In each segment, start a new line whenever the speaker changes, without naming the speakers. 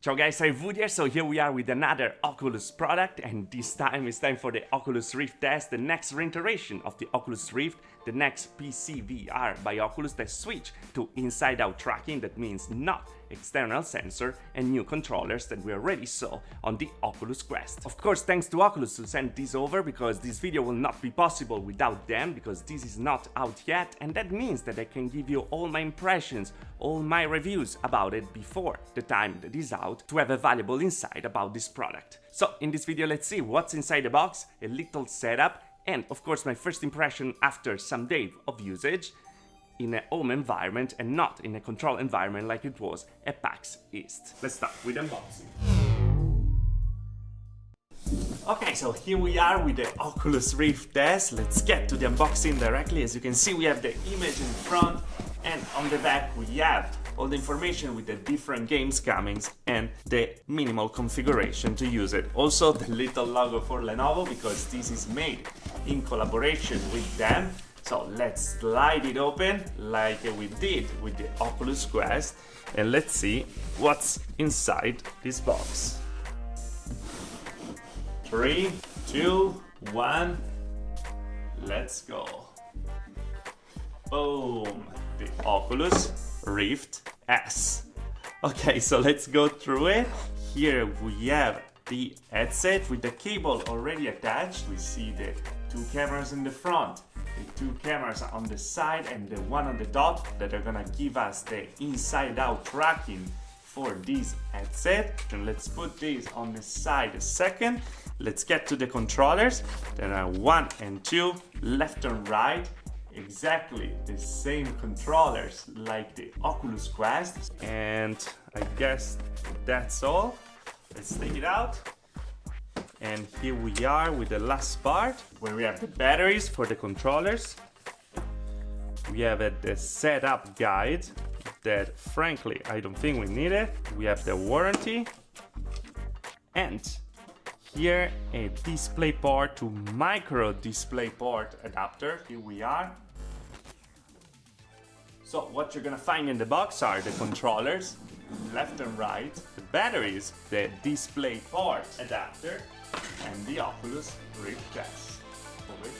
Ciao guys, I'm Wood here, so here we are with another Oculus product, and this time it's time for the Oculus Rift test, the next reiteration of the Oculus Rift, the next PC VR by Oculus that switch to inside-out tracking, that means not external sensor, and new controllers that we already saw on the Oculus Quest. Of course, thanks to Oculus to send this over, because this video will not be possible without them, because this is not out yet, and that means that I can give you all my impressions, all my reviews about it before the time that is out, to have a valuable insight about this product. So in this video, let's see what's inside the box, a little setup, and of course my first impression after some days of usage in a home environment and not in a control environment like it was at PAX East. Let's start with unboxing. Okay, so here we are with the Oculus Rift test. Let's get to the unboxing directly. As you can see, we have the image in front, and on the back we have all the information with the different games coming and the minimal configuration to use it. Also the little logo for Lenovo, because this is made in collaboration with them. So let's slide it open like we did with the Oculus Quest, and let's see what's inside this box. 3, 2, 1, let's go. Boom, the Oculus Rift S. Okay, so let's go through it. Here we have the headset with the cable already attached. We see the two cameras in the front, the two cameras on the side, and the one on the top that are gonna give us the inside-out tracking for this headset. And let's put this on the side a second. Let's get to the controllers. There are 1 and 2, left and right. Exactly the same controllers like the Oculus Quest. And I guess that's all. Let's take it out. And here we are with the last part, where we have the batteries for the controllers. We have the setup guide that frankly I don't think we need it. We have the warranty, and here a DisplayPort to micro DisplayPort adapter. Here we are. So what you're gonna find in the box are the controllers, left and right, the batteries, the DisplayPort adapter, and the Oculus Rift S over here.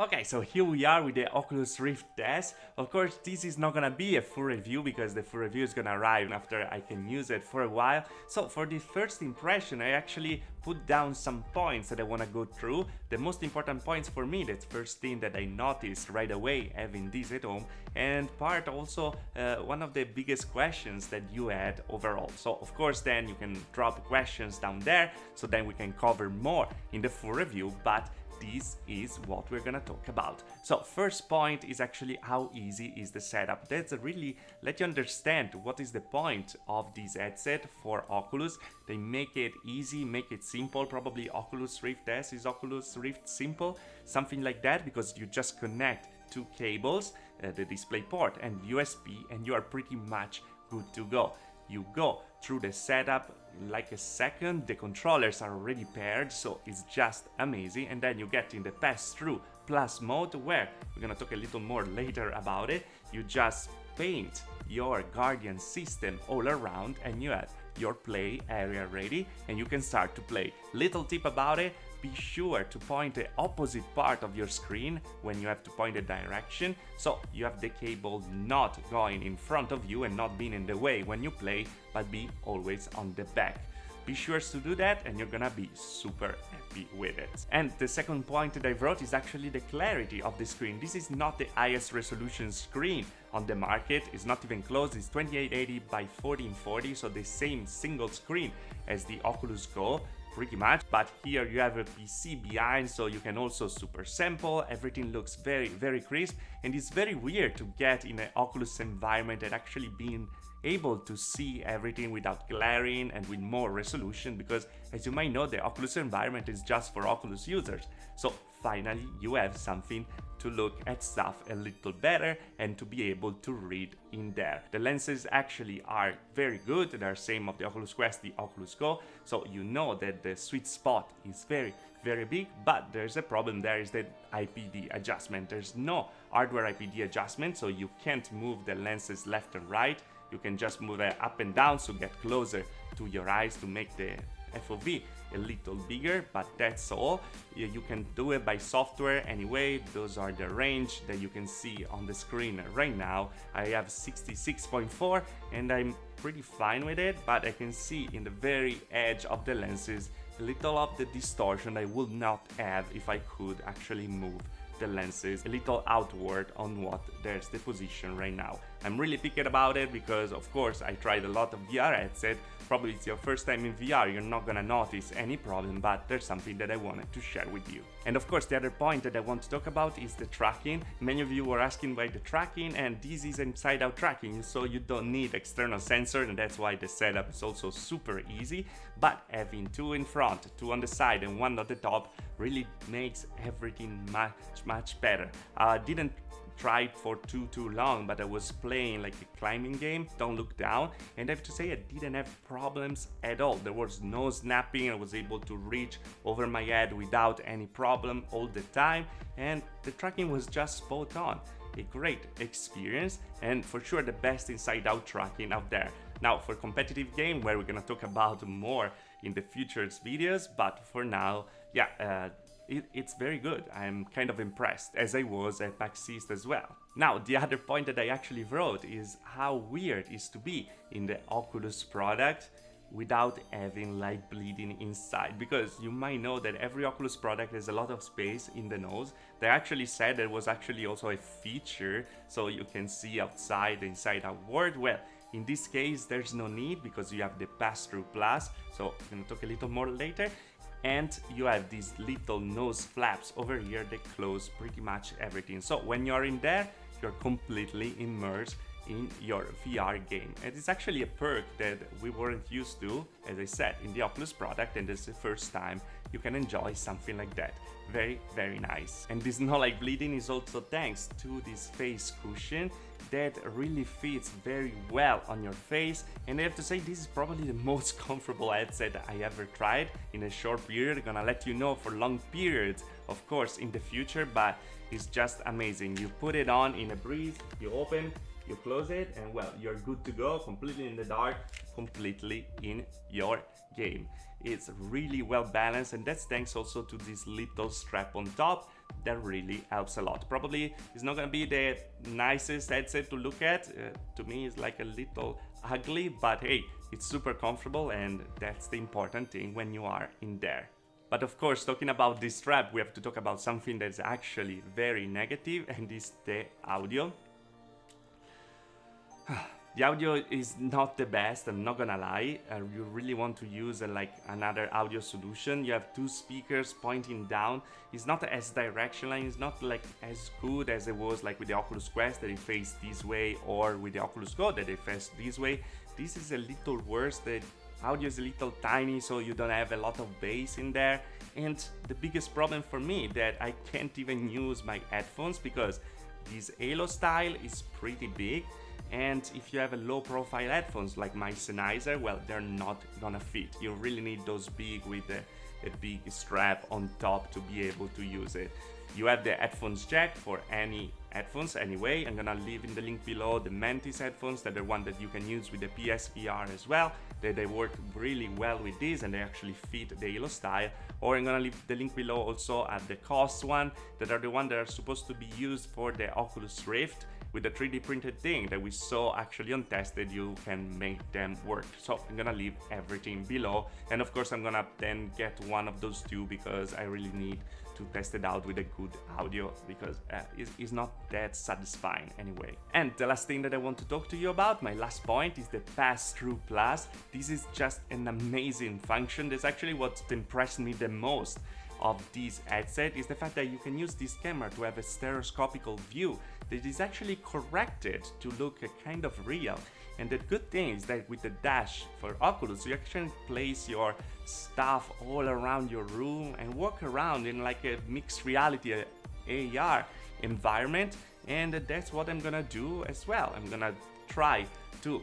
Okay, so here we are with the Oculus Rift test. Of course, this is not gonna be a full review, because the full review is gonna arrive after I can use it for a while. So for the first impression, I actually put down some points that I wanna go through. The most important points for me, that's first thing that I noticed right away having this at home, and part also one of the biggest questions that you had overall. So of course then you can drop questions down there, so then we can cover more in the full review, but this is what we're gonna talk about. So first point is actually how easy is the setup. That's really let you understand what is the point of this headset for Oculus. They make it easy, make it simple. Probably Oculus Rift S is Oculus Rift Simple, something like that, because you just connect two cables, the DisplayPort and USB, and you are pretty much good to go. You go through the setup like a second, the controllers are already paired, so it's just amazing. And then you get in the Passthrough Plus mode, where we're gonna talk a little more later about it. You just paint your Guardian system all around, and you have your play area ready, and you can start to play. Little tip about it: be sure to point the opposite part of your screen when you have to point a direction, so you have the cable not going in front of you and not being in the way when you play, but be always on the back. Be sure to do that, and you're gonna be super happy with it. And the second point that I wrote is actually the clarity of the screen. This is not the highest resolution screen on the market. It's not even close. It's 2880 by 1440, so the same single screen as the Oculus Go, pretty much. But here you have a PC behind, so you can also super sample. Everything looks very crisp, and it's very weird to get in an Oculus environment and actually being able to see everything without glaring and with more resolution, because as you might know, the Oculus environment is just for Oculus users. So finally you have something to look at stuff a little better and to be able to read in there. The lenses actually are very good. They're same of the Oculus Quest, the Oculus Go, so you know that the sweet spot is very big, but there's a problem. There is the IPD adjustment. There's no hardware IPD adjustment, so you can't move the lenses left and right. You can just move it up and down to get closer to your eyes to make the FOV a little bigger, but that's all. You can do it by software anyway. Those are the range that you can see on the screen right now. I have 66.4 and I'm pretty fine with it, but I can see in the very edge of the lenses a little of the distortion I would not have if I could actually move the lenses a little outward on what there's the position right now. I'm really picky about it because of course I tried a lot of VR headset. Probably it's your first time in VR, you're not gonna notice any problem, but there's something that I wanted to share with you. And of course the other point that I want to talk about is the tracking. Many of you were asking why the tracking, and this is inside out tracking, so you don't need external sensor, and that's why the setup is also super easy. But having two in front, two on the side and one at the top really makes everything much better. I didn't try it for too long, but I was playing like a climbing game, Don't Look Down, and I have to say I didn't have problems at all. There was no snapping. I was able to reach over my head without any problem all the time, and the tracking was just spot on. A great experience, and for sure the best inside out tracking out there. Now for competitive game, where we're gonna talk about more in the future videos, but for now, yeah, it's very good. I'm kind of impressed, as I was at PAX East as well. Now, the other point that I actually wrote is how weird it is to be in the Oculus product without having light bleeding inside, because you might know that every Oculus product has a lot of space in the nose. They actually said there was actually also a feature so you can see outside the inside out world. Well, in this case there's no need because you have the Passthrough Plus, so I'm gonna talk a little more later. And you have these little nose flaps over here that close pretty much everything. So when you're in there, you're completely immersed in your VR game. And it's actually a perk that we weren't used to, as I said, in the Oculus product, and it's the first time you can enjoy something like that. Very nice. And this no light bleeding is also thanks to this face cushion that really fits very well on your face, and I have to say this is probably the most comfortable headset I ever tried in a short period. I'm gonna let you know for long periods, of course, in the future, but it's just amazing. You put it on in a breeze, you open, you close it, and well, you're good to go, completely in the dark, completely in your game. It's really well balanced, and that's thanks also to this little strap on top that really helps a lot. Probably it's not gonna be the nicest headset to look at. To me it's like a little ugly, but hey, it's super comfortable, and that's the important thing when you are in there. But of course, talking about this strap, we have to talk about something that's actually very negative, and is the audio. The audio is not the best, I'm not gonna lie. You really want to use like another audio solution. You have two speakers pointing down. It's not as directional, it's not like as good as it was like with the Oculus Quest that it faced this way, or with the Oculus Go that it faced this way. This is a little worse. The audio is a little tiny, so you don't have a lot of bass in there. And the biggest problem for me that I can't even use my headphones because this Halo style is pretty big. And if you have a low profile headphones like my Sennheiser, well, they're not gonna fit. You really need those big with a big strap on top to be able to use it. You have the headphones jack for any headphones anyway. I'm gonna leave in the link below the Mantis headphones, that are one that you can use with the PSVR as well. They work really well with this, and they actually fit the Halo style. Or I'm gonna leave the link below also at the cost one, that are the one that are supposed to be used for the Oculus Rift, with the 3D printed thing that we saw actually on tested. You can make them work. So I'm gonna leave everything below, and of course I'm gonna then get one of those two because I really need to test it out with a good audio, because it's not that satisfying anyway. And the last thing that I want to talk to you about, my last point, is the Passthrough Plus. This is just an amazing function. That's actually what impressed me the most of this headset, is the fact that you can use this camera to have a stereoscopical view. that is actually corrected to look kind of real. And the good thing is that with the dash for Oculus, you actually place your stuff all around your room and walk around in like a mixed reality AR environment. And that's what I'm gonna do as well. I'm gonna try to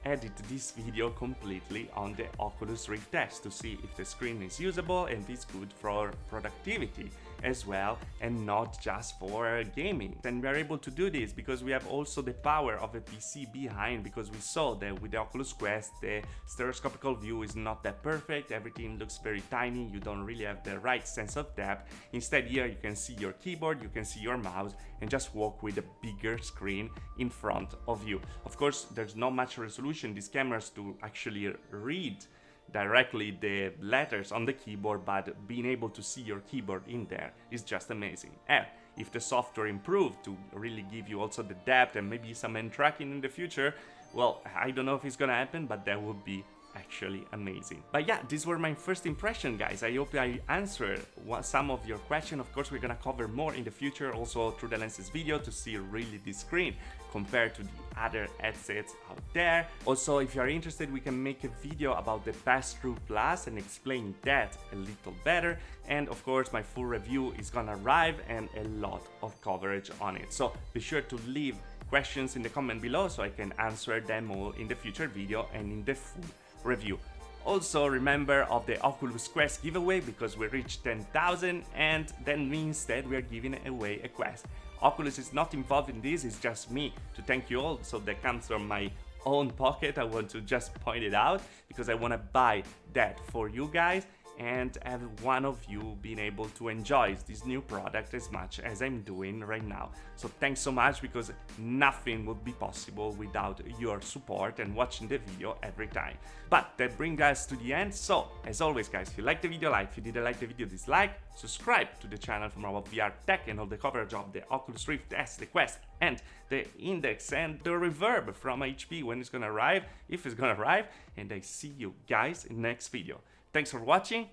edit this video completely on the Oculus Rift S to see if the screen is usable and is good for productivity as well, and not just for gaming. And we're able to do this because we have also the power of a PC behind, because we saw that with the Oculus Quest the stereoscopical view is not that perfect, everything looks very tiny, you don't really have the right sense of depth. Instead here you can see your keyboard, you can see your mouse, and just walk with a bigger screen in front of you. Of course, there's not much resolution these cameras to actually read directly the letters on the keyboard, but being able to see your keyboard in there is just amazing. And if the software improved to really give you also the depth and maybe some hand tracking in the future, well, I don't know if it's gonna happen, but that would be actually amazing. But yeah, these were my first impression, guys. I hope I answered some of your questions. Of course, we're gonna cover more in the future, also through the lenses video, to see really this screen compared to the other headsets out there. Also, if you are interested, we can make a video about the Passthrough Plus and explain that a little better. And of course, my full review is gonna arrive and a lot of coverage on it. So be sure to leave questions in the comment below so I can answer them all in the future video and in the full review. Also remember of the Oculus Quest giveaway, because we reached 10,000 and that means that we are giving away a Quest. Oculus is not involved in this, it's just me to thank you all, so that comes from my own pocket. I want to just point it out because I want to buy that for you guys and have one of you being able to enjoy this new product as much as I'm doing right now. So thanks so much, because nothing would be possible without your support and watching the video every time. But that brings us to the end. So as always, guys, if you liked the video, like; if you didn't like the video, dislike. Subscribe to the channel for more VR tech and all the coverage of the Oculus Rift S, the Quest, and the Index and the Reverb from HP when it's gonna arrive, if it's gonna arrive. And I see you guys in the next video. Thanks for watching.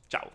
Ciao.